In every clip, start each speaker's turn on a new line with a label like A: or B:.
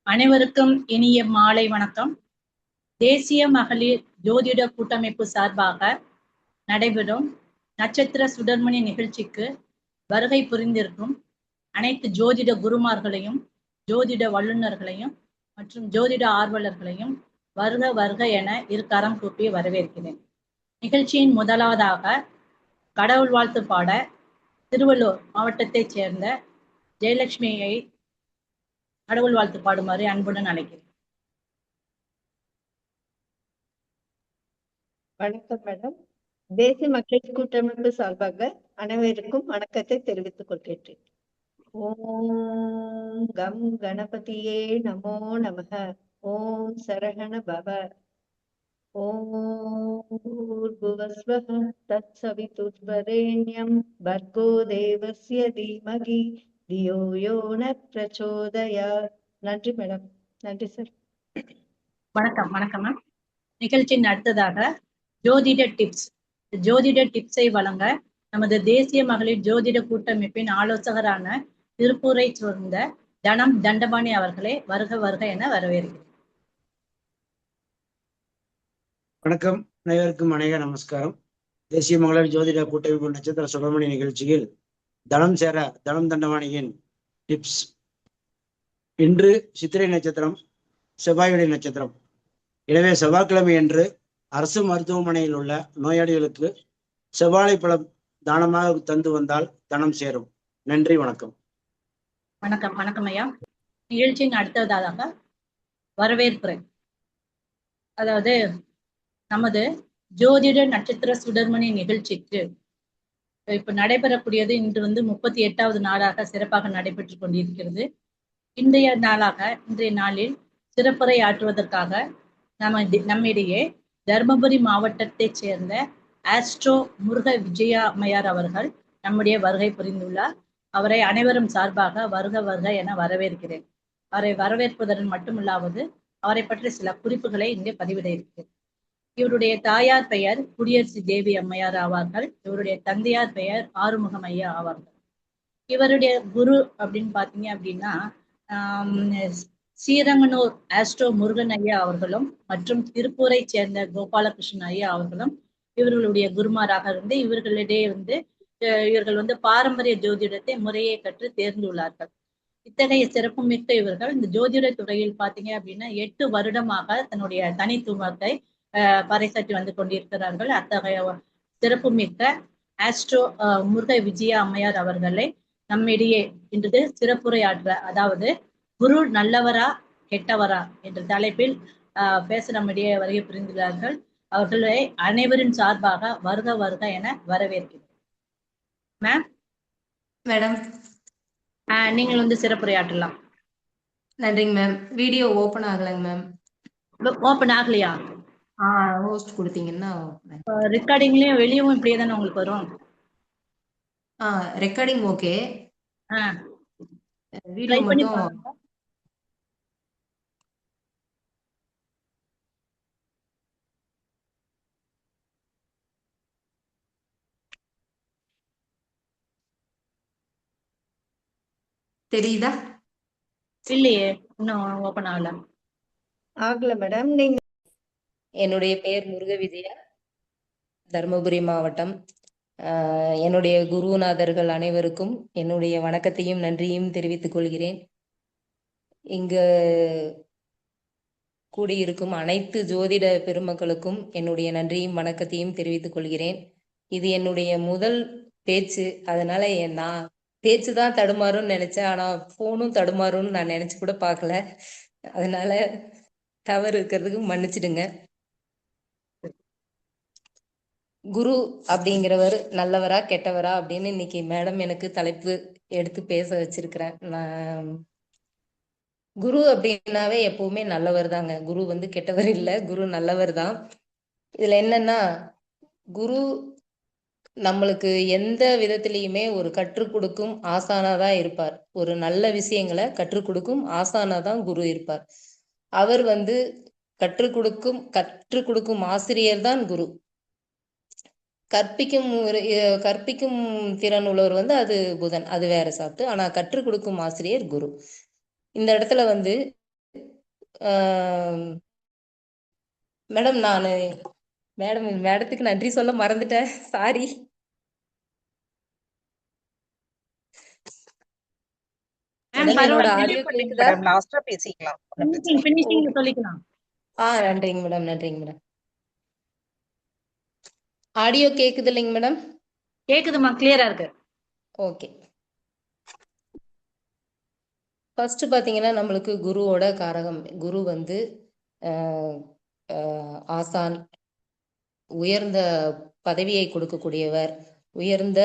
A: அனைவருக்கும் இனிய மாலை வணக்கம். தேசிய மகளிர் ஜோதிட கூட்டமைப்பு சார்பாக நடைபெறும் நட்சத்திர சுடர்மணி நிகழ்ச்சிக்கு வருகை புரிந்திருக்கும் அனைத்து ஜோதிட குருமார்களையும், ஜோதிட வல்லுநர்களையும் மற்றும் ஜோதிட ஆர்வலர்களையும் வருக வருக என இரு கரம் கூப்பி வரவேற்கிறேன். நிகழ்ச்சியின் முதலாவதாக கடவுள் வாழ்த்து பாட திருவள்ளூர் மாவட்டத்தைச் சேர்ந்த ஜெயலட்சுமியை கடவுள் வாழ்த்து பாடுமாறு அன்புடன் அழைக்கிறேன்.
B: வணக்கம் மேடம். தேசிய மக்கள் கூட்டமைப்பு சார்பாக அனைவருக்கும் வணக்கத்தை தெரிவித்துக் கொள்கிறேன். ஓம் கம் கணபதியே நமோ நமக. ஓம் சரகண பவ. ஓம் பூர்புவஸ்வஹ தத்சவிதுர்வரேண்யம் பர்கோ தேவஸ்ய தீமகி தியோ யோ ந பிரச்சோதயாத். நன்றி மேடம். நன்றி சார்.
A: வணக்கம். வணக்கம் மேம். நிகழ்ச்சியின் அடுத்ததாக ஜோதிட டிப்ஸை வழங்க நமது தேசிய மகளிர் ஜோதிட கூட்டமைப்பின் ஆலோசகரான திருப்பூரை சேர்ந்த தனம் தண்டபாணி அவர்களை வருக வருக என வரவேற்கிறேன்.
C: வணக்கம். அனைவருக்கும் அநேக நமஸ்காரம். தேசிய மகளிர் ஜோதிட கூட்டமைப்பு நட்சத்திர சுடர்மணி நிகழ்ச்சியில் தனம் தண்டபாணியின் டிப்ஸ். இன்று சித்திரை நட்சத்திரம், செவ்வாயுடைய நட்சத்திரம். எனவே செவ்வாய்க்கிழமை என்று அரசு மருத்துவமனையில் உள்ள நோயாளிகளுக்கு செவ்வாழை பழம் தானமாக தந்து வந்தால் தனம் சேரும். நன்றி. வணக்கம்.
A: வணக்கம். வணக்கம் ஐயா. நிகழ்ச்சியின் அடுத்ததாக வரவேற்புரை. அதாவது நமது ஜோதிட நட்சத்திர சுடர்மணி நிகழ்ச்சிக்கு இப்ப நடைபெறக்கூடியது இன்று 38வது நாளாக சிறப்பாக நடைபெற்று கொண்டிருக்கிறது. இன்றைய நாளில் சிறப்புரை ஆற்றுவதற்காக நம்மிடையே தர்மபுரி மாவட்டத்தைச் சேர்ந்த ஆஸ்ட்ரோ முருக விஜயா அம்மையார் அவர்கள் நம்முடைய வருகை புரிந்துள்ளார். அவரை அனைவரும் சார்பாக வருக வருக என வரவேற்கிறேன். அவரை வரவேற்பதன் மட்டுமில்லாவது அவரை பற்றி சில குறிப்புகளை இங்கே பதிவிட இருக்கிறேன். இவருடைய தாயார் பெயர் குடியரசு தேவி அம்மையார் ஆவார்கள். இவருடைய தந்தையார் பெயர் ஆறுமுகம் ஐயா ஆவார்கள். இவருடைய குரு அப்படின்னு பாத்தீங்க அப்படின்னா ஸ்ரீரங்கனூர் ஆஸ்ட்ரோ முருகன் ஐயா அவர்களும் மற்றும் திருப்பூரை சேர்ந்த கோபாலகிருஷ்ணன் ஐயா அவர்களும் இவர்களுடைய குருமாராக இருந்து இவர்கள் பாரம்பரிய ஜோதிடத்தை முறையை கற்று தேர்ந்துள்ளார்கள். இத்தகைய சிறப்புமிக்க இவர்கள் இந்த ஜோதிட துறையில் பாத்தீங்க அப்படின்னா 8 வருடமாக தன்னுடைய தனித்துவத்தை பறைசாற்றி வந்து கொண்டிருக்கிறார்கள். அத்தகைய சிறப்புமிக்க ஆஸ்ட்ரோ முருக விஜயா அம்மையார் அவர்களை நம்மிடையே இன்று சிறப்புரையாற்ற, அதாவது குரு நல்லவரா கெட்டவரா என்ற தலைப்பில் பேச நம்மிடையே வருகை புரிந்துள்ளார்கள். அவர்களை அனைவரின் சார்பாக வருக வருக என வரவேற்கிறேன்.
D: மேடம்,
A: நீங்கள் சிறப்புரையாற்றலாம்.
D: நன்றிங்க மேம். வீடியோ ஓபன் ஆகலைங்க மேம்.
A: ஓபன் ஆகலையா?
D: ஹோஸ்ட் கொடுத்தீங்கன்னா
A: ரெக்கார்டிங்லயும் வெளியவும் இப்படியே தானே உங்களுக்கு வரும்?
D: Recording okay. வீடியோ மட்டும் தெரியுதா?
A: இல்லையே, இன்னும் ஓபன் ஆகல
B: மேடம். நீங்க
D: என்னுடைய பெயர் முருக விஜயா, தர்மபுரி மாவட்டம். என்னுடைய குருநாதர்கள் அனைவருக்கும் என்னுடைய வணக்கத்தையும் நன்றியும் தெரிவித்துக் கொள்கிறேன். இங்கு கூடியிருக்கும் அனைத்து ஜோதிட பெருமக்களுக்கும் என்னுடைய நன்றியும் வணக்கத்தையும் தெரிவித்துக் கொள்கிறேன். இது என்னுடைய முதல் பேச்சு, அதனால நான் பேச்சு தான் தடுமாறும்னு நினைச்சேன். ஆனா போனும் தடுமாறும்னு நான் நினைச்சு கூட பார்க்கல. அதனால தவறு இருக்கிறதுக்கு மன்னிச்சிடுங்க. குரு அப்படிங்கிறவர் நல்லவரா கெட்டவரா அப்படின்னு இன்னைக்கு மேடம் எனக்கு தலைப்பு எடுத்து பேச வச்சிருக்கிறேன். நான் குரு அப்படின்னாவே எப்பவுமே நல்லவர் தாங்க. குரு கெட்டவர் இல்லை, குரு நல்லவர் தான். இதுல என்னன்னா, குரு நம்மளுக்கு எந்த விதத்திலையுமே ஒரு கற்றுக் கொடுக்கும் ஆசானாதான் இருப்பார். ஒரு நல்ல விஷயங்களை கற்றுக் கொடுக்கும் ஆசானாதான் குரு இருப்பார். அவர் கற்றுக் கொடுக்கும் ஆசிரியர் தான் குரு. கற்பிக்கும் திறன் உள்ளவர் அது புதன், அது வேற சாப்பிட்டு. ஆனா கற்றுக் கொடுக்கும் ஆசிரியர் குரு. இந்த இடத்துல மேடம் நான் மேடத்துக்கு நன்றி சொல்ல மறந்துட்டேன், சாரி. மேடம் என்னோட ஆடியோ கேக்குதா?
E: மேடம் லாஸ்டா பேசிக்கலாம். ஒண்ணும் பிரச்சனை இல்லை.
A: பினிஷிங் சொல்லிக்கலாம்.
D: நன்றிங்க மேடம், நன்றிங்க மேடம். ஆடியோ கேக்குது இல்லைங்க மேடம்?
A: கேக்குதுமா, கிளியரா இருக்கு.
D: ஓகே. ஃபர்ஸ்ட் பாத்தீங்கன்னா நம்மளுக்கு குருவோட காரகம். குரு வந்து ஆசான், உயர்ந்த பதவியை கொடுக்கக்கூடியவர், உயர்ந்த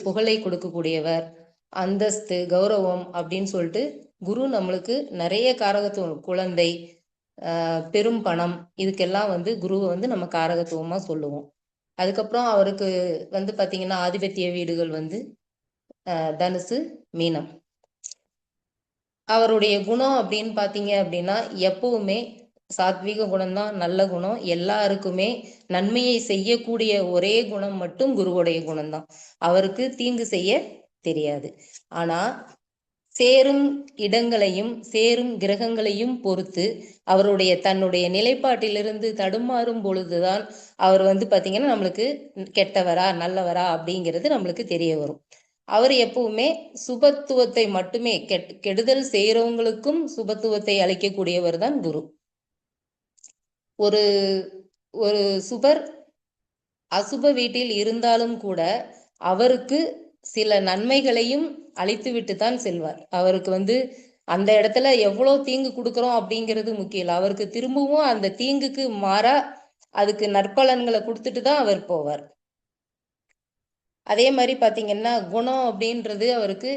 D: புகழை கொடுக்கக்கூடியவர், அந்தஸ்து, கௌரவம் அப்படின்னு சொல்லிட்டு குரு நம்மளுக்கு நிறைய காரகத்துவம், குழந்தை, பெரும் பணம், இதுக்கெல்லாம் வந்து குருவை வந்து நம்ம காரகத்துவமா சொல்லுவோம். அதுக்கப்புறம் அவருக்கு வந்து பாத்தீங்கன்னா ஆதிபத்திய வீடுகள் வந்து தனுசு, மீனம். அவருடைய குணம் அப்படின்னு பாத்தீங்க அப்படின்னா எப்பவுமே சாத்வீக குணம் தான், நல்ல குணம். எல்லாருக்குமே நன்மையை செய்யக்கூடிய ஒரே குணம் மட்டும் குருவுடைய குணம்தான். அவருக்கு தீங்கு செய்ய தெரியாது. ஆனா சேரும் இடங்களையும் சேரும் கிரகங்களையும் பொறுத்து அவருடைய தன்னுடைய நிலைப்பாட்டிலிருந்து தடுமாறும் பொழுதுதான் அவர் வந்து பாத்தீங்கன்னா நம்மளுக்கு கெட்டவரா நல்லவரா அப்படிங்கிறது நம்மளுக்கு தெரிய வரும். அவர் எப்பவுமே சுபத்துவத்தை மட்டுமே, கெடுதல் செய்யறவங்களுக்கும் சுபத்துவத்தை அளிக்கக்கூடியவர் தான் குரு. ஒரு ஒரு சுபர் அசுப வீட்டில் இருந்தாலும் கூட அவருக்கு சில நன்மைகளையும் அழித்து விட்டு தான் செல்வார். அவருக்கு வந்து அந்த இடத்துல எவ்வளவு தீங்கு கொடுக்குறோம் அப்படிங்கிறது முக்கியம் இல்லை. அவருக்கு திரும்பவும் அந்த தீங்குக்கு மாறா அதுக்கு நற்பலன்களை கொடுத்துட்டு தான் அவர் போவார். அதே மாதிரி பாத்தீங்கன்னா குணம் அப்படின்றது அவருக்கு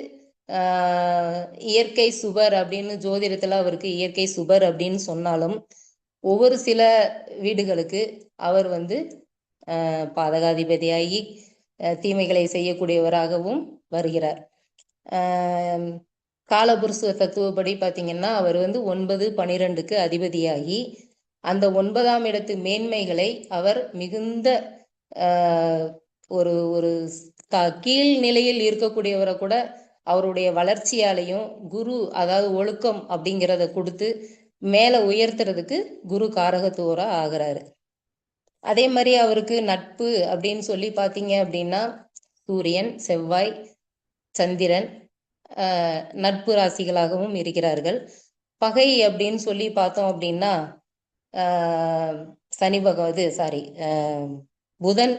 D: இயற்கை சுபர் அப்படின்னு ஜோதிடத்துல அவருக்கு இயற்கை சுபர் அப்படின்னு சொன்னாலும் ஒவ்வொரு சில வீடுகளுக்கு அவர் வந்து பாதகாதிபதியாகி தீமைகளை செய்யக்கூடியவராகவும் வருகிறார். காலபுருஷ தத்துவப்படி பாத்தீங்கன்னா அவர் வந்து 9, 12க்கு அதிபதியாகி அந்த 9ஆம் இடத்து மேன்மைகளை அவர் மிகுந்த ஒரு ஒரு கீழ் நிலையில் இருக்கக்கூடியவரை கூட அவருடைய வளர்ச்சியாலையும் குரு, அதாவது ஒழுக்கம் அப்படிங்கிறத கொடுத்து மேல உயர்த்துறதுக்கு குரு காரகத்துவரா ஆகிறாரு. அதே மாதிரி அவருக்கு நட்பு அப்படின்னு சொல்லி பாத்தீங்க அப்படின்னா சூரியன், செவ்வாய், சந்திரன் நட்பு ராசிகளாகவும் இருக்கிறார்கள். பகை அப்படின்னு சொல்லி பார்த்தோம் அப்படின்னா சனி பகவான், புதன்,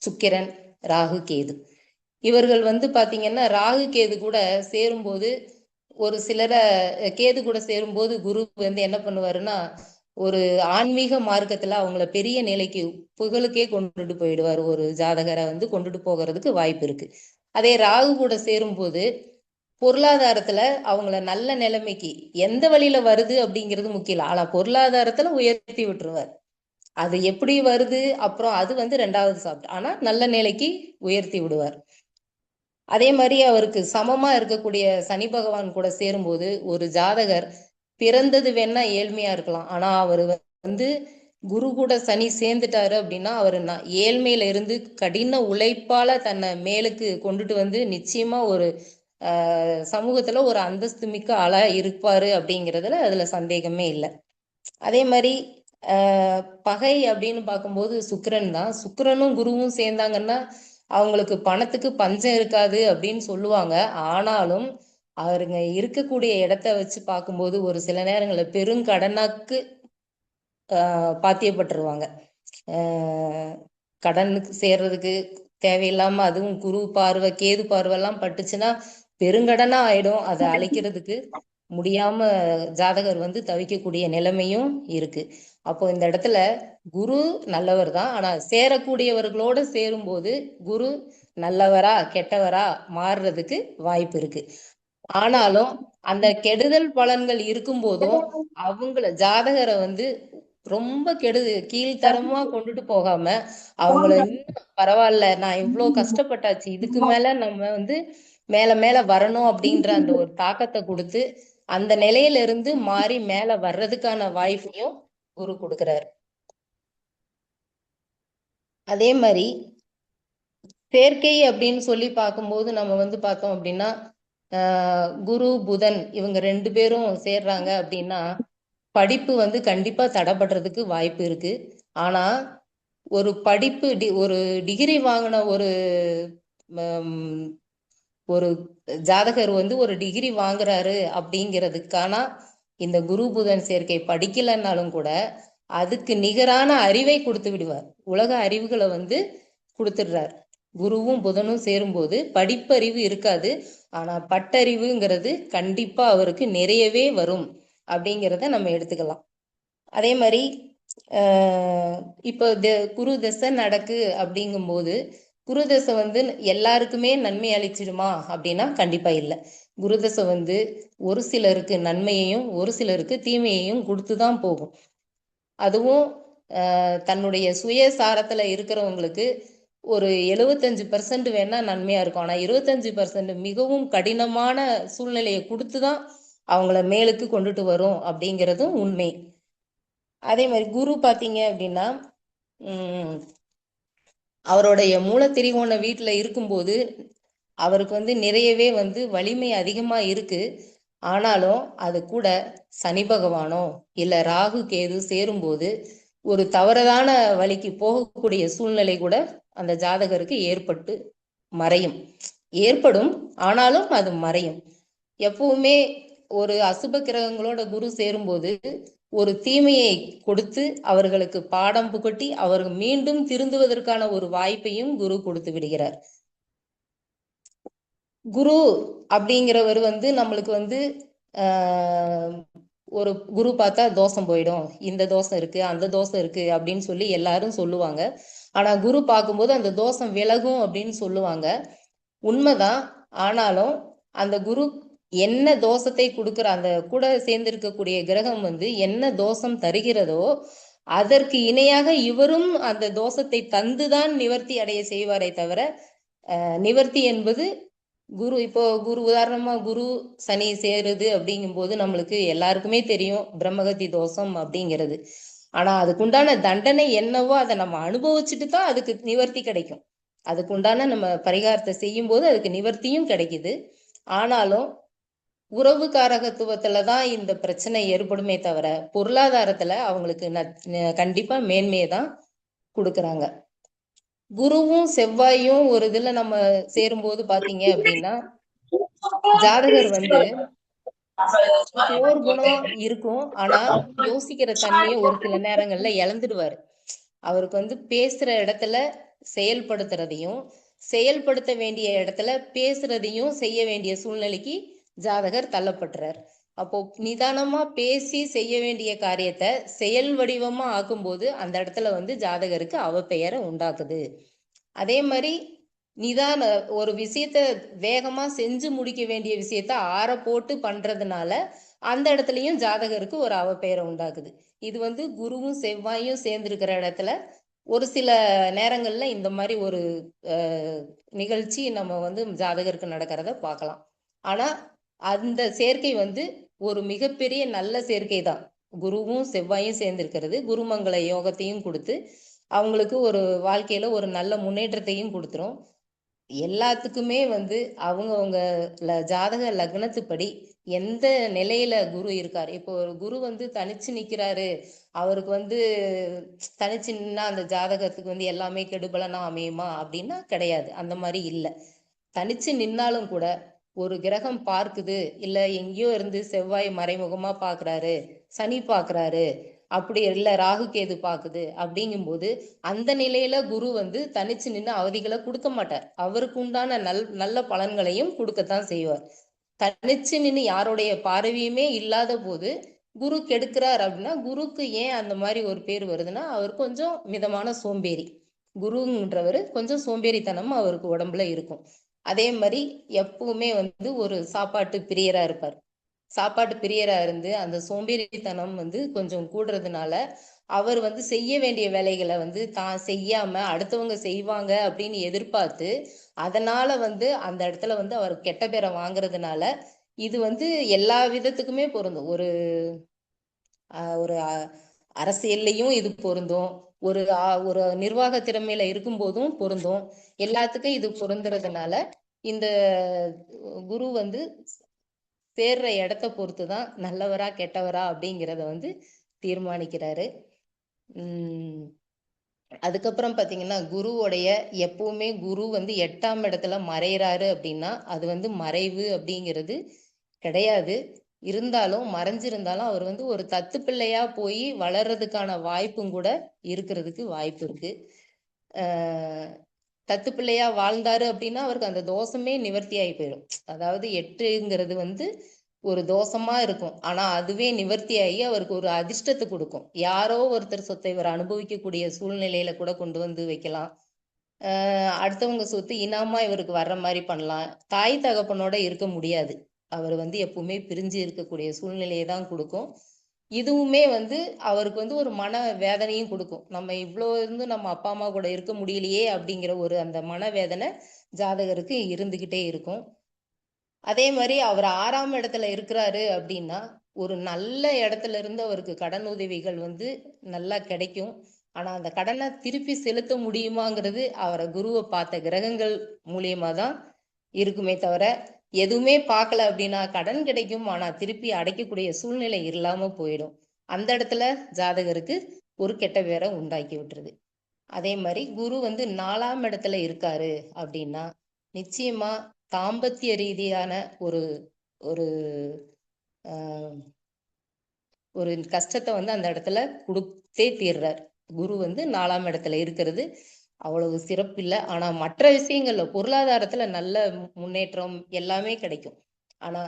D: சுக்கிரன், ராகு, கேது. இவர்கள் வந்து பாத்தீங்கன்னா ராகு கேது கூட சேரும்போது ஒரு சிலரை, கேது கூட சேரும்போது குரு வந்து என்ன பண்ணுவாருன்னா ஒரு ஆன்மீக மார்க்கத்துல அவங்கள பெரிய நிலைக்கு புகழுக்கே கொண்டுட்டு போயிடுவார். ஒரு ஜாதகரை வந்து கொண்டுட்டு போகிறதுக்கு வாய்ப்பு இருக்கு. அதே ராகு கூட சேரும்போது பொருளாதாரத்துல அவங்கள நல்ல நிலைமைக்கு, எந்த வழியில வருது அப்படிங்கிறது முக்கியம், ஆனா பொருளாதாரத்துல உயர்த்தி விட்டுருவார். அது எப்படி வருது அப்புறம் அது வந்து 2வது சாப்பிட்டு, ஆனா நல்ல நிலைக்கு உயர்த்தி விடுவார். அதே மாதிரி அவருக்கு சமமா இருக்கக்கூடிய சனி பகவான் கூட சேரும்போது ஒரு ஜாதகர் பிறந்தது வேணா ஏழ்மையா இருக்கலாம், ஆனா அவர் வந்து குரு கூட சனி சேர்ந்துட்டாரு அப்படின்னா அவர் ஏழ்மையில இருந்து கடின உழைப்பால தன்னை மேலுக்கு கொண்டுட்டு வந்து நிச்சயமா ஒரு சமூகத்துல ஒரு அந்தஸ்து மிக்க ஆளா இருப்பாரு அப்படிங்கிறதுல அதுல சந்தேகமே இல்லை. அதே மாதிரி பகை அப்படின்னு பார்க்கும்போது சுக்கிரன் தான். சுக்கிரனும் குருவும் சேர்ந்தாங்கன்னா அவங்களுக்கு பணத்துக்கு பஞ்சம் இருக்காது அப்படின்னு சொல்லுவாங்க. ஆனாலும் அவருங்க இருக்கக்கூடிய இடத்த வச்சு பார்க்கும்போது ஒரு சில நேரங்களில் பெருங்கடனாக்கு பாத்தியப்பட்டுருவாங்க. கடனுக்கு சேர்றதுக்கு தேவையில்லாம, அதுவும் குரு பார்வை, கேது பார்வை எல்லாம் பட்டுச்சுன்னா பெருங்கடனா ஆயிடும். அதை அழிக்கிறதுக்கு முடியாம ஜாதகர் வந்து தவிக்கக்கூடிய நிலைமையும் இருக்கு. அப்போ இந்த இடத்துல குரு நல்லவர் தான், ஆனா சேரக்கூடியவர்களோட சேரும்போது குரு நல்லவரா கெட்டவரா மாறுறதுக்கு வாய்ப்பு இருக்கு. ஆனாலும் அந்த கெடுதல் பலன்கள் இருக்கும் போதும் அவங்கள ஜாதகரை வந்து ரொம்ப கீழ்த்தரமா கொண்டுட்டு போகாம அவங்கள இன்னும் பரவாயில்ல, நான் இவ்வளவு கஷ்டப்பட்டாச்சு, இதுக்கு மேல நம்ம வந்து மேல மேல வரணும் அப்படின்ற அந்த ஒரு தாக்கத்தை கொடுத்து அந்த நிலையில இருந்து மாறி மேல வர்றதுக்கான வாய்ப்பையும் குரு கொடுக்கிறாரு. அதே மாதிரி சேர்க்கை அப்படின்னு சொல்லி பார்க்கும்போது நம்ம வந்து பார்த்தோம் அப்படின்னா குரு புதன் இவங்க 2 பேரும் சேர்றாங்க அப்படின்னா படிப்பு வந்து கண்டிப்பா தடைபடுறதுக்கு வாய்ப்பு இருக்கு. ஆனா ஒரு படிப்பு ஒரு டிகிரி வாங்கின ஒரு ஜாதகர் வந்து ஒரு டிகிரி வாங்குறாரு அப்படிங்கிறதுக்கான இந்த குரு புதன் சேர்க்கை படிக்கலைன்னாலும் கூட அதுக்கு நிகரான அறிவை கொடுத்து விடுவார். உலக அறிவுகளை வந்து கொடுத்துடுறார். குருவும் புதனும் சேரும்போது படிப்பறிவு இருக்காது, ஆனா பட்டறிவுங்கிறது கண்டிப்பா அவருக்கு நிறையவே வரும் அப்படிங்கிறத நம்ம எடுத்துக்கலாம். அதே மாதிரி இப்போ குரு தசை நடக்கு அப்படிங்கும்போது குரு தசை வந்து எல்லாருக்குமே நன்மை அளிச்சிடுமா அப்படின்னா கண்டிப்பா இல்லை. குரு தசை வந்து ஒரு சிலருக்கு நன்மையையும் ஒரு சிலருக்கு தீமையையும் கொடுத்துதான் போகும். அதுவும் தன்னுடைய சுயசாரத்துல இருக்கிறவங்களுக்கு ஒரு 75% வேணா நன்மையா இருக்கும். ஆனா 25% மிகவும் கடினமான சூழ்நிலையை கொடுத்துதான் அவங்கள மேலுக்கு கொண்டுட்டு வரும் அப்படிங்கிறதும் உண்மை. அதே மாதிரி குரு பாத்தீங்க அப்படின்னா அவருடைய மூல திரிகோண வீட்டுல இருக்கும்போது அவருக்கு வந்து நிறையவே வந்து வலிமை அதிகமா இருக்கு. ஆனாலும் அது கூட சனி பகவானோ இல்ல ராகு கேது சேரும்போது ஒரு தவறான வழிக்கு போகக்கூடிய சூழ்நிலை கூட அந்த ஜாதகருக்கு ஏற்படும். ஆனாலும் அது மறையும். எப்பவுமே ஒரு அசுப கிரகங்களோட குரு சேரும்போது ஒரு தீமையை கொடுத்து அவர்களுக்கு பாடம் புகட்டி அவர்கள் மீண்டும் திருந்துவதற்கான ஒரு வாய்ப்பையும் குரு கொடுத்து விடுகிறார். குரு அப்படிங்கிறவர் வந்து நம்மளுக்கு வந்து ஒரு குரு பார்த்தா தோஷம் போயிடும், இந்த தோஷம் இருக்கு அந்த தோஷம் இருக்கு அப்படின்னு சொல்லி எல்லாரும் சொல்லுவாங்க. ஆனா குரு பார்க்கும்போது அந்த தோஷம் விலகும் அப்படின்னு சொல்லுவாங்க. உண்மைதான். ஆனாலும் அந்த குரு என்ன தோஷத்தை கொடுக்கிற அந்த கூட சேர்ந்திருக்கக்கூடிய கிரகம் வந்து என்ன தோஷம் தருகிறதோ அதற்கு இணையாக இவரும் அந்த தோஷத்தை தந்துதான் நிவர்த்தி அடைய செய்வாரே தவிர நிவர்த்தி என்பது குரு இப்போ உதாரணமா குரு சனி சேருது அப்படிங்கும் போது நம்மளுக்கு எல்லாருக்குமே தெரியும் பிரம்மகத்தி தோஷம் அப்படிங்கிறது. ஆனா அதுக்குண்டான தண்டனை என்னவோ அதை நம்ம அனுபவிச்சுட்டு தான் அதுக்கு நிவர்த்தி கிடைக்கும். அதுக்குண்டான நம்ம பரிகாரத்தை செய்யும் போது அதுக்கு நிவர்த்தியும் கிடைக்குது. ஆனாலும் உறவு காரகத்துவத்துலதான் இந்த பிரச்சனை ஏற்படுமே தவிர பொருளாதாரத்துல அவங்களுக்கு கண்டிப்பா மேன்மையை தான் கொடுக்கறாங்க. குருவும் செவ்வாயும் ஒரு இதுல நம்ம சேரும்போது பாத்தீங்க அப்படின்னா ஜாதகர் வந்து போர் குணம் இருக்கும். ஆனா யோசிக்கிற தன்மையை ஒரு சில நேரங்கள்ல இழந்துடுவாரு. அவருக்கு வந்து பேசுற இடத்துல செயல்படுத்துறதையும் செயல்படுத்த வேண்டிய இடத்துல பேசுறதையும் செய்ய வேண்டிய சூழ்நிலைக்கு ஜாதகர் தள்ளப்படுறார். அப்போ நிதானமா பேசி செய்ய வேண்டிய காரியத்தை செயல் வடிவமா ஆக்கும்போது அந்த இடத்துல வந்து ஜாதகருக்கு அவப்பெயரை உண்டாக்குது. அதே மாதிரி நிதான ஒரு விஷயத்த வேகமா செஞ்சு முடிக்க வேண்டிய விஷயத்த ஆற போட்டு பண்றதுனால அந்த இடத்துலயும் ஜாதகருக்கு ஒரு அவப்பெயரை உண்டாக்குது. இது வந்து குருவும் செவ்வாயும் சேர்ந்திருக்கிற இடத்துல ஒரு சில நேரங்கள்ல இந்த மாதிரி ஒரு நிகழ்ச்சி நம்ம வந்து ஜாதகருக்கு நடக்கிறத பார்க்கலாம். ஆனா அந்த சேர்க்கை வந்து ஒரு மிகப்பெரிய நல்ல சேர்க்கை தான். குருவும் செவ்வாயும் சேர்ந்திருக்கிறது குருமங்கள யோகத்தையும் கொடுத்து அவங்களுக்கு ஒரு வாழ்க்கையில ஒரு நல்ல முன்னேற்றத்தையும் கொடுத்துரும். எல்லாத்துக்குமே வந்து அவங்கவுங்க ஜாதக லக்னத்துப்படி எந்த நிலையில குரு இருக்காரு. இப்போ ஒரு குரு வந்து தனிச்சு நிக்கிறாரு, அவருக்கு வந்து தனிச்சு நின்னா அந்த ஜாதகத்துக்கு வந்து எல்லாமே கெடுபலனா அமையுமா அப்படின்னா கிடையாது. அந்த மாதிரி இல்லை. தனிச்சு நின்னாலும் கூட ஒரு கிரகம் பார்க்குது, இல்ல எங்கேயோ இருந்து செவ்வாய் மறைமுகமா பாக்குறாரு, சனி பாக்குறாரு, அப்படி இல்ல ராகு கேது பாக்குது அப்படிங்கும்போது அந்த நிலையில குரு வந்து தனிச்சு நின்று அவதிகளை கொடுக்க மாட்டார். அவருக்கு உண்டான நல்ல பலன்களையும் கொடுக்கத்தான் செய்வார். தனிச்சு நின்று யாருடைய பார்வையுமே இல்லாத போது குரு கெடுக்கிறார் அப்படின்னா குருக்கு ஏன் அந்த மாதிரி ஒரு பேர் வருதுன்னா அவர் கொஞ்சம் மிதமான சோம்பேறி. குருன்றவர் கொஞ்சம் சோம்பேறித்தனம் அவருக்கு உடம்புல இருக்கும். அதே மாதிரி எப்பவுமே வந்து ஒரு சாப்பாட்டு பிரியரா இருப்பார். சாப்பாட்டு பிரியரா இருந்து அந்த சோம்பேறித்தனம் வந்து கொஞ்சம் கூடுறதுனால அவர் வந்து செய்ய வேண்டிய வேலைகளை வந்து தான் செய்யாம அடுத்தவங்க செய்வாங்க அப்படின்னு எதிர்பார்த்து அதனால வந்து அந்த இடத்துல வந்து அவர் கெட்ட பேரை வாங்குறதுனால இது வந்து எல்லா விதத்துக்குமே பொருந்தும். ஒரு ஒரு அரசியல்லையும் இது பொருந்தும், ஒரு நிர்வாக திறமையில இருக்கும் போதும் பொருந்தும். எல்லாத்துக்கும் இது பொருந்துறதுனால இந்த குரு வந்து சேர்ற இடத்த பொறுத்து தான் நல்லவரா கெட்டவரா அப்படிங்கிறத வந்து தீர்மானிக்கிறாரு. அதுக்கப்புறம் பாத்தீங்கன்னா குருவோடைய எப்பவுமே குரு வந்து 8ஆம் இடத்துல மறைகிறாரு அப்படின்னா அது வந்து மறைவு அப்படிங்கிறது கிடையாது. இருந்தாலும் மறைஞ்சிருந்தாலும் அவர் வந்து ஒரு தத்து பிள்ளையா போய் வளர்றதுக்கான வாய்ப்பும் கூட இருக்கிறதுக்கு வாய்ப்பு இருக்கு. தத்து பிள்ளையா வாழ்ந்தாரு அப்படின்னா அவருக்கு அந்த தோஷமே நிவர்த்தி ஆகி போயிடும். அதாவது 8ங்கிறது வந்து ஒரு தோஷமா இருக்கும். ஆனா அதுவே நிவர்த்தி ஆகி அவருக்கு ஒரு அதிர்ஷ்டத்தை கொடுக்கும். யாரோ ஒருத்தர் சொத்தை இவர் அனுபவிக்கக்கூடிய சூழ்நிலையில கூட கொண்டு வந்து வைக்கலாம். அடுத்தவங்க சொத்து இனாமா இவருக்கு வர்ற மாதிரி பண்ணலாம். தாய் தகப்பனோட இருக்க முடியாது. அவர் வந்து எப்பவுமே பிரிஞ்சு இருக்கக்கூடிய சூழ்நிலையை தான் கொடுக்கும். இதுவுமே வந்து அவருக்கு வந்து ஒரு மன வேதனையும் கொடுக்கும். நம்ம இவ்வளோ இருந்து நம்ம அப்பா அம்மா கூட இருக்க முடியலையே அப்படிங்கிற ஒரு அந்த மன வேதனை ஜாதகருக்கு இருந்துகிட்டே இருக்கும். அதே மாதிரி அவர் 6ஆம் இடத்துல இருக்கிறாரு அப்படின்னா ஒரு நல்ல இடத்துல இருந்து அவருக்கு கடன் உதவிகள் வந்து நல்லா கிடைக்கும். ஆனா அந்த கடனை திருப்பி செலுத்த முடியுமாங்கிறது அவரை குருவை பார்த்த கிரகங்கள் மூலியமா தான் இருக்குமே தவிர எதுவுமே பார்க்கல அப்படின்னா கடன் கிடைக்கும் ஆனா திருப்பி அடைக்கக்கூடிய சூழ்நிலை இல்லாம போயிடும். அந்த இடத்துல ஜாதகருக்கு ஒரு கெட்ட பேரை உண்டாக்கி விட்டுருது. அதே மாதிரி குரு வந்து 4ஆம் இடத்துல இருக்காரு அப்படின்னா நிச்சயமா தாம்பத்திய ரீதியான ஒரு ஒரு ஒரு கஷ்டத்தை வந்து அந்த இடத்துல கொடுத்தே தீர்றார். குரு வந்து 4ஆம் இடத்துல இருக்கிறது அவ்வளவு சிறப்பு இல்லை. ஆனா மற்ற விஷயங்கள்ல பொருளாதாரத்துல நல்ல முன்னேற்றம் எல்லாமே கிடைக்கும். ஆனா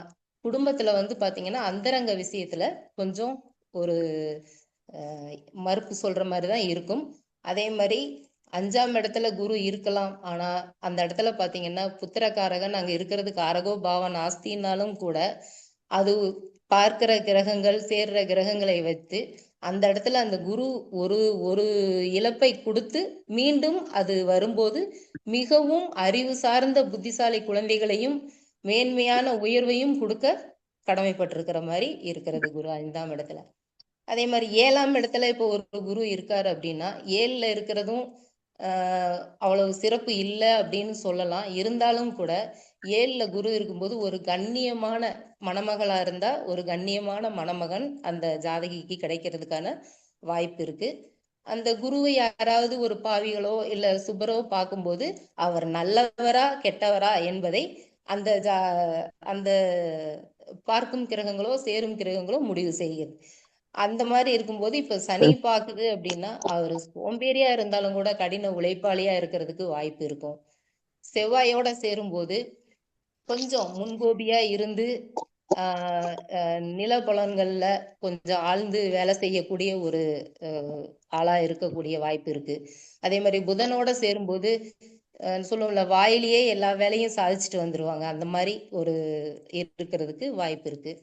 D: குடும்பத்துல வந்து பாத்தீங்கன்னா அந்தரங்க விஷயத்துல கொஞ்சம் ஒரு மறுப்பு சொல்ற மாதிரிதான் இருக்கும். அதே மாதிரி 5ஆம் இடத்துல குரு இருக்கலாம். ஆனா அந்த இடத்துல பாத்தீங்கன்னா புத்திரக்காரகன் அங்க இருக்கிறது காரகோ பாவன் ஆஸ்தினாலும் கூட அது பார்க்கிற கிரகங்கள் சேர்ற கிரகங்களை வைத்து அந்த இடத்துல அந்த குரு ஒரு ஒரு இழப்பை கொடுத்து மீண்டும் அது வரும்போது மிகவும் அறிவு சார்ந்த புத்திசாலி குழந்தைகளையும் மேன்மையான உயர்வையும் கொடுக்க கடமைப்பட்டிருக்கிற மாதிரி இருக்கிறது குரு 5ஆம் இடத்துல. அதே மாதிரி 7ஆம் இடத்துல இப்போ ஒரு குரு இருக்காரு அப்படின்னா 7ல இருக்கிறதும் அவ்வளவு சிறப்பு இல்லை அப்படின்னு சொல்லலாம். இருந்தாலும் கூட 7ல குரு இருக்கும்போது ஒரு கண்ணியமான மணமகளா இருந்தா ஒரு கண்ணியமான மணமகன் அந்த ஜாதகிக்கு கிடைக்கிறதுக்கான வாய்ப்பு இருக்கு. அந்த குருவை யாராவது ஒரு பாவிகளோ இல்ல சுபரோ பார்க்கும்போது அவர் நல்லவரா கெட்டவரா என்பதை அந்த அந்த பார்க்கும் கிரகங்களோ சேரும் கிரகங்களோ முடிவு செய்கிறது. அந்த மாதிரி இருக்கும்போது இப்ப சனி பாக்குது அப்படின்னா அவரு சோம்பேறியா இருந்தாலும் கூட கடின உழைப்பாளியா இருக்கிறதுக்கு வாய்ப்பு இருக்கும். செவ்வாயோட சேரும்போது கொஞ்சம் முன்கோபியா இருந்து நிலபலன்கள்ல கொஞ்சம் ஆழ்ந்து வேலை செய்யக்கூடிய ஒரு ஆளா இருக்கக்கூடிய வாய்ப்பு இருக்கு. அதே மாதிரி புதனோட சேரும்போது சொல்லுவோம்ல வாயிலேயே எல்லா வேலையும் சாதிச்சுட்டு வந்துருவாங்க. அந்த மாதிரி ஒரு இருக்கிறதுக்கு வாய்ப்பு இருக்கு.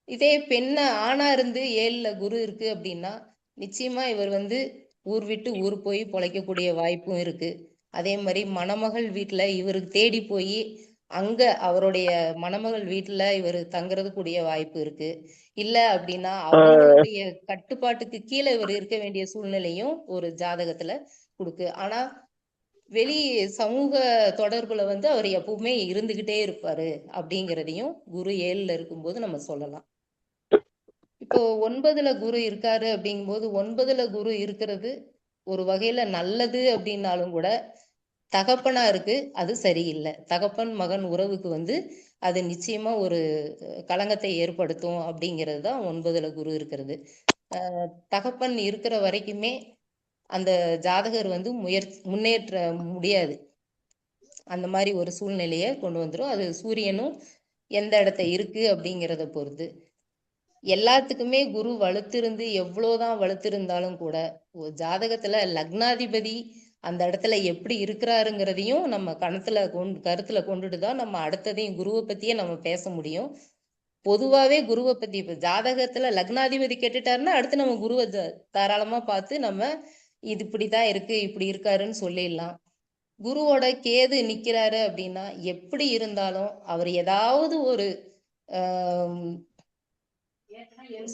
D: இதே பெண்ண ஆணா இருந்து 7ல குரு இருக்கு அப்படின்னா நிச்சயமா இவர் வந்து ஊர் விட்டு ஊர் போய் பொழைக்கக்கூடிய வாய்ப்பும் இருக்கு. அதே மாதிரி மணமகள் வீட்டுல இவருக்கு தேடி போய் அங்க அவருடைய மணமகள் வீட்டுல இவர் தங்குறது கூடிய வாய்ப்பு இருக்கு. இல்ல அப்படின்னா அவங்களுடைய கட்டுப்பாட்டுக்கு கீழே இவர் இருக்க வேண்டிய சூழ்நிலையும் ஒரு ஜாதகத்துல கொடுக்கு. ஆனா வெளி சமூக தொடர்புல வந்து அவர் எப்பவுமே இருந்துகிட்டே இருப்பாரு அப்படிங்கிறதையும் குரு 7ல இருக்கும்போது நம்ம சொல்லலாம். இப்போ 9ல குரு இருக்காரு அப்படிங்கும்போது 9ல குரு இருக்கிறது ஒரு வகையில நல்லது அப்படின்னாலும் கூட தகப்பனா இருக்கு அது சரியில்லை. தகப்பன் மகன் உறவுக்கு வந்து அது நிச்சயமா ஒரு களங்கத்தை ஏற்படுத்தும் அப்படிங்கிறது தான் 9ல குரு இருக்கிறது. தகப்பன் இருக்கிற வரைக்குமே அந்த ஜாதகர் வந்து முன்னேற்ற முடியாது. அந்த மாதிரி ஒரு சூழ்நிலையை கொண்டு வந்துடும். அது சூரியனும் எந்த இடத்த இருக்கு அப்படிங்கிறத பொறுத்து. எல்லாத்துக்குமே குரு வலுத்திருந்து எவ்வளவுதான் வலுத்திருந்தாலும் கூட ஒரு ஜாதகத்துல லக்னாதிபதி அந்த இடத்துல எப்படி இருக்கிறாருங்கிறதையும் நம்ம கருத்துல கொண்டுட்டு தான் நம்ம அடுத்ததையும் குருவை பத்தியே நம்ம பேச முடியும். பொதுவாவே குருவை பத்தி இப்ப ஜாதகத்துல லக்னாதிபதி கேட்டுட்டாருன்னா அடுத்து நம்ம குருவை தாராளமா பார்த்து நம்ம இது இப்படிதான் இருக்கு இப்படி இருக்காருன்னு சொல்லிடலாம். குருவோட கேது நிக்கிறாரு அப்படின்னா எப்படி இருந்தாலும் அவர் ஏதாவது ஒரு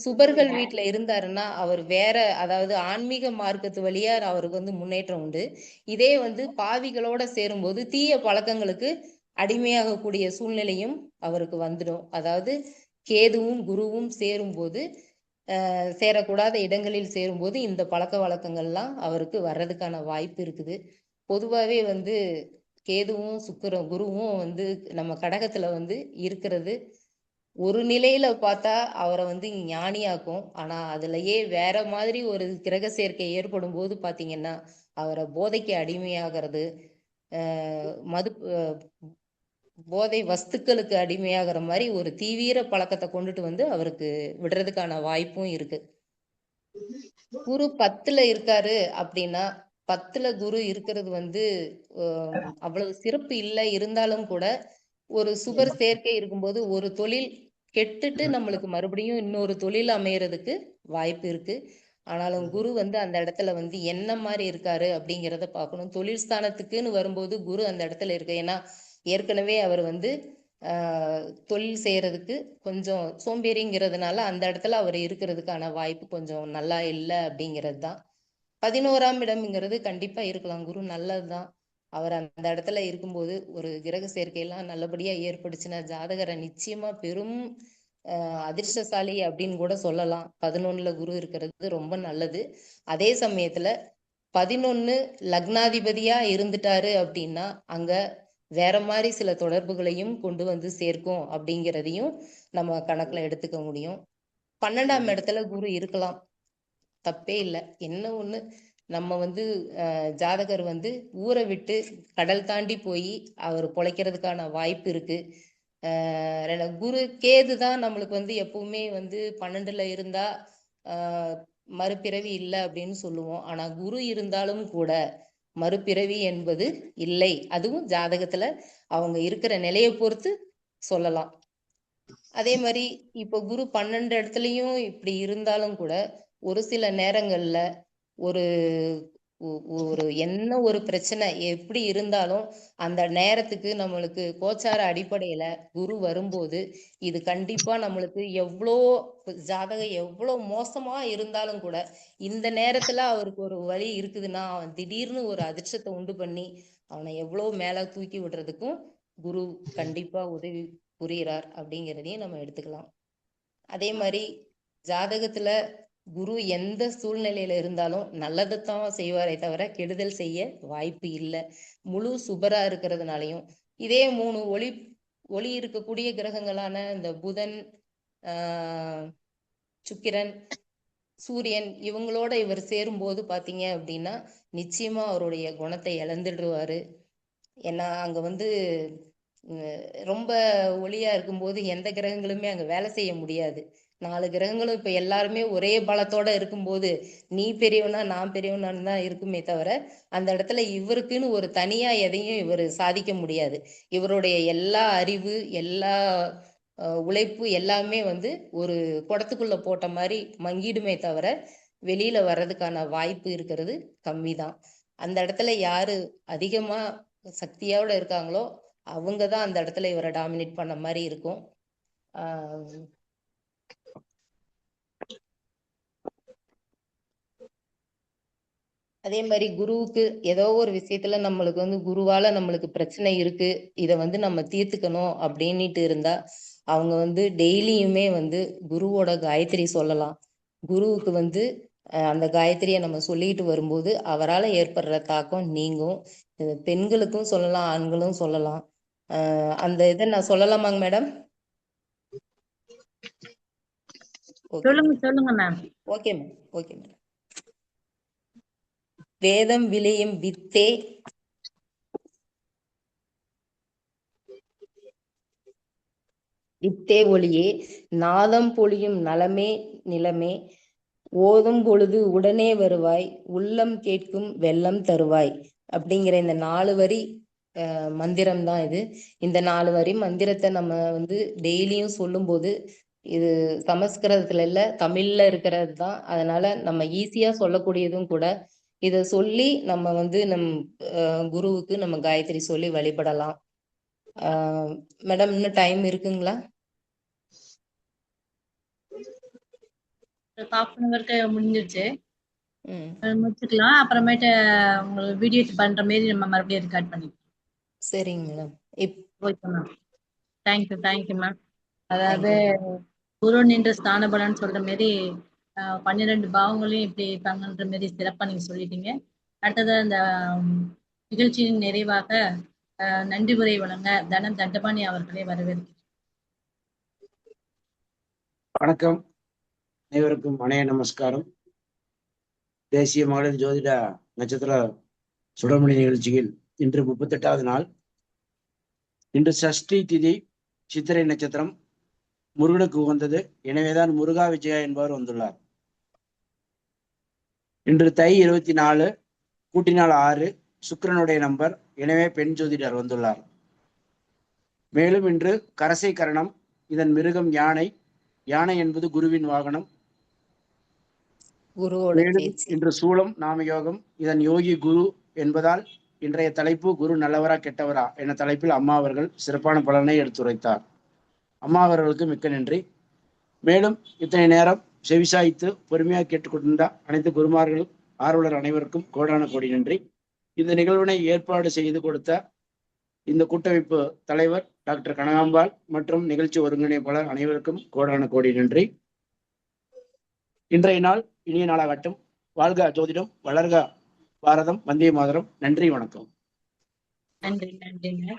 D: சுபர்கள் வீட்டுல இருந்தாருன்னா அவர் வேற அதாவது ஆன்மீக மார்க்கத்து வழியா அவருக்கு வந்து முன்னேற்றம் உண்டு. இதே வந்து பாவிகளோட சேரும்போது தீய பழக்கங்களுக்கு அடிமையாகக்கூடிய சூழ்நிலையும் அவருக்கு வந்துடும். அதாவது கேதுவும் குருவும் சேரும்போது சேரக்கூடாத இடங்களில் சேரும்போது இந்த பழக்க வழக்கங்கள்லாம் அவருக்கு வர்றதுக்கான வாய்ப்பு இருக்குது. பொதுவாகவே வந்து கேதுவும் குருவும் வந்து நம்ம கடகத்துல வந்து இருக்கிறது ஒரு நிலையில பார்த்தா அவரை வந்து ஞானியாக்கும். ஆனா அதுலயே வேற மாதிரி ஒரு கிரக சேர்க்கை ஏற்படும் போது பாத்தீங்கன்னா அவரை போதைக்கு அடிமையாகிறது, மது போதை வஸ்துக்களுக்கு அடிமையாகிற மாதிரி ஒரு தீவிர பழக்கத்தை கொண்டுட்டு வந்து அவருக்கு விடுறதுக்கான வாய்ப்பும் இருக்கு. குரு 10ல இருக்காரு அப்படின்னா 10ல குரு இருக்கிறது வந்து அவ்வளவு சிறப்பு இல்லை. இருந்தாலும் கூட ஒரு சுபர் சேர்க்கை இருக்கும்போது ஒரு தொழில் கெட்டுட்டு நம்மளுக்கு மறுபடியும் இன்னொரு தொழில் அமையறதுக்கு வாய்ப்பு இருக்கு. ஆனாலும் குரு வந்து அந்த இடத்துல வந்து என்ன மாதிரி இருக்காரு அப்படிங்கிறத பார்க்கணும். தொழில் ஸ்தானத்துக்குன்னு வரும்போது குரு அந்த இடத்துல இருக்கு. ஏன்னா ஏற்கனவே அவர் வந்து தொழில் செய்யறதுக்கு கொஞ்சம் சோம்பேறிங்கிறதுனால அந்த இடத்துல அவர் இருக்கிறதுக்கான வாய்ப்பு கொஞ்சம் நல்லா இல்லை அப்படிங்கிறது தான். 11ஆம் இடம்ங்கிறது கண்டிப்பா இருக்கலாம். குரு நல்லதுதான். அவர் அந்த இடத்துல இருக்கும்போது ஒரு கிரக சேர்க்கையெல்லாம் நல்லபடியா ஏற்படுச்சுன்னா ஜாதகரை நிச்சயமா பெரும் அதிர்ஷ்டசாலி அப்படின்னு கூட சொல்லலாம். 11ல குரு இருக்கிறது ரொம்ப நல்லது. அதே சமயத்துல 11 லக்னாதிபதியா இருந்துட்டாரு அப்படின்னா அங்க வேற மாதிரி சில தொடர்புகளையும் கொண்டு வந்து சேர்க்கும் அப்படிங்கிறதையும் நம்ம கணக்குல எடுத்துக்க முடியும். 12ஆம் இடத்துல குரு இருக்கலாம், தப்பே இல்லை. என்ன ஒண்ணு, நம்ம வந்து ஜாதகர் வந்து ஊரை விட்டு கடல் தாண்டி போய் அவர் பொழைக்கிறதுக்கான வாய்ப்பு இருக்கு. குரு கேது தான் நம்மளுக்கு வந்து எப்பவுமே வந்து 12ல இருந்தா மறுபிறவி இல்லை அப்படின்னு சொல்லுவோம். ஆனா குரு இருந்தாலும் கூட மறுபிறவி என்பது இல்லை. அதுவும் ஜாதகத்துல அவங்க இருக்கிற நிலையை பொறுத்து சொல்லலாம். அதே மாதிரி இப்போ குரு 12 இடத்துலயும் இப்படி இருந்தாலும் கூட ஒரு சில நேரங்கள்ல ஒரு ஒரு என்ன ஒரு பிரச்சனை எப்படி இருந்தாலும் அந்த நேரத்துக்கு நம்மளுக்கு கோச்சார அடிப்படையில குரு வரும்போது இது கண்டிப்பா நம்மளுக்கு எவ்வளோ ஜாதகம் எவ்வளோ மோசமா இருந்தாலும் கூட இந்த நேரத்துல அவருக்கு ஒரு வழி இருக்குதுன்னா அவன் திடீர்னு ஒரு அதிர்ஷ்டத்தை உண்டு பண்ணி அவனை எவ்வளோ மேல தூக்கி விடுறதுக்கும் குரு கண்டிப்பா உதவி புரிகிறார் அப்படிங்கிறதையும் நம்ம எடுத்துக்கலாம். அதே மாதிரி ஜாதகத்துல குரு எந்த சூழ்நிலையில இருந்தாலும் நல்லதைத்தான் செய்வாரே தவிர கெடுதல் செய்ய வாய்ப்பு இல்லை. முழு சுபரா இருக்கிறதுனாலையும் இதே 3 ஒளி இருக்கக்கூடிய கிரகங்களான இந்த புதன், சுக்கிரன், சூரியன் இவங்களோட இவர் சேரும்போது பாத்தீங்க அப்படின்னா நிச்சயமா அவருடைய குணத்தை இழந்துடுவாரு. ஏன்னா அங்க வந்து ரொம்ப ஒளியா இருக்கும்போது எந்த கிரகங்களுமே அங்க வேலை செய்ய முடியாது. 4 கிரகங்களும் இப்ப எல்லாருமே ஒரே பலத்தோட இருக்கும்போது நீ பெரியவனா நான் பெரியவனான்னு தான் இருக்குமே தவிர அந்த இடத்துல இவருக்குன்னு ஒரு தனியா எதையும் இவர் சாதிக்க முடியாது. இவருடைய எல்லா அறிவு, எல்லா உழைப்பு எல்லாமே வந்து ஒரு குடத்துக்குள்ள போட்ட மாதிரி மங்கிடுமே தவிர வெளியில வர்றதுக்கான வாய்ப்பு இருக்கிறது கம்மிதான். அந்த இடத்துல யாரு அதிகமா சக்தியோட இருக்காங்களோ அவங்கதான் அந்த இடத்துல இவரை டாமினேட் பண்ண மாதிரி இருக்கும். அதே மாதிரி குருவுக்கு ஏதோ ஒரு விஷயத்துல நம்மளுக்கு வந்து குருவால நம்மளுக்கு பிரச்சனை இருக்கு, இதை வந்து நம்ம தீர்த்துக்கணும் அப்படின்னுட்டு இருந்தா அவங்க வந்து டெய்லியுமே வந்து குருவோட காயத்ரி சொல்லலாம். குருவுக்கு வந்து அந்த காயத்ரியை நம்ம சொல்லிட்டு வரும்போது அவரால் ஏற்படுற தாக்கம் நீங்கும். பெண்களுக்கும் சொல்லலாம், ஆண்களும் சொல்லலாம். அந்த இதை நான் சொல்லலாமாங்க மேடம்?
A: சொல்லுங்க ma'am.
D: Okay ma'am, okay madam. வேதம் விளையும் வித்தே வித்தே ஒளியே, நாதம் பொழியும் நலமே நிலமே, ஓதும் பொழுது உடனே வருவாய், உள்ளம் கேட்கும் வெள்ளம் தருவாய் அப்படிங்கிற இந்த 4 வரி மந்திரம் தான் இது. இந்த 4 வரி மந்திரத்தை நம்ம வந்து டெய்லியும் சொல்லும் போது இது சமஸ்கிருதத்துல இல்ல தமிழ்ல இருக்கிறது தான். அதனால நம்ம ஈஸியா சொல்லக்கூடியதும் கூட. இத சொல்லி நம்ம வந்து குருவுக்கு நம்ம காயத்ரி சொல்லி வழிபடலாம். மேடம் இன்னும் டைம் இருக்குங்களா?
A: முடிஞ்சிருச்சு, முடிச்சுக்கலாம். அப்புறமேட்டு உங்களுக்கு வீடியோ பண்ற மாதிரி நம்ம மறுபடியும் ரெக்கார்ட் பண்ணிக்கலாம்.
D: சரிங்க madam.
A: Okay ma'am. Thank you ma'am. அதாவது
D: தேங்க்யூ.
A: குரு நின்ற ஸ்தான பலன்னு சொல்ற மாரி 12 பாவங்களையும் இப்படி இருப்பாங்கன்ற மாரி சிறப்பா நீங்க சொல்லிட்டீங்க. அடுத்தது அந்த நிகழ்ச்சியின் நிறைவாக நன்றி உரை வழங்க தனம் தண்டபாணி அவர்களை வரவேற்கிறேன்.
C: வணக்கம், அனைவருக்கும் அணைய நமஸ்காரம். தேசிய மகளிர் ஜோதிட நட்சத்திர சுடமணி நிகழ்ச்சியில் இன்று 38வது நாள். இன்று சஷ்டி திதி, சித்திரை நட்சத்திரம், முருகனுக்கு உகந்தது. எனவேதான் முருகா விஜயா என்பவர் வந்துள்ளார். இன்று தை 24, கூட்டினால் 6, சுக்கிரனுடைய நம்பர். எனவே பெண் ஜோதிடர் வந்துள்ளார். மேலும் இன்று கரசை கரணம், இதன் மிருகம் யானை. யானை என்பது குருவின் வாகனம்.
D: குருவோட
C: மேலும்
D: பேச்சு.
C: இன்று சூலம் நாமயோகம், இதன் யோகி குரு என்பதால் இன்றைய தலைப்பு குரு நல்லவரா கெட்டவரா என தலைப்பில் அம்மா அவர்கள் சிறப்பான பலனை எடுத்துரைத்தார். அம்மா அவர்களுக்கு மிக்க நன்றி. மேலும் இத்தனை நேரம் செவிசாய்த்து பொறுமையாக கேட்டுக்கொண்டிருந்த அனைத்து குருமார்கள் ஆர்வலர் அனைவருக்கும் கோடான கோடி நன்றி. இந்த நிகழ்வினை ஏற்பாடு செய்து கொடுத்த இந்த கூட்டமைப்பு தலைவர் டாக்டர் கனகாம்பாள் மற்றும் நிகழ்ச்சி ஒருங்கிணைப்பாளர் அனைவருக்கும் கோடான கோடி நன்றி. இன்றைய நாள் இனிய நாளாகட்டும். வாழ்க ஜோதிடம், வளர்க பாரதம், வந்தே மாதரம். நன்றி, வணக்கம்.
A: நன்றிங்க.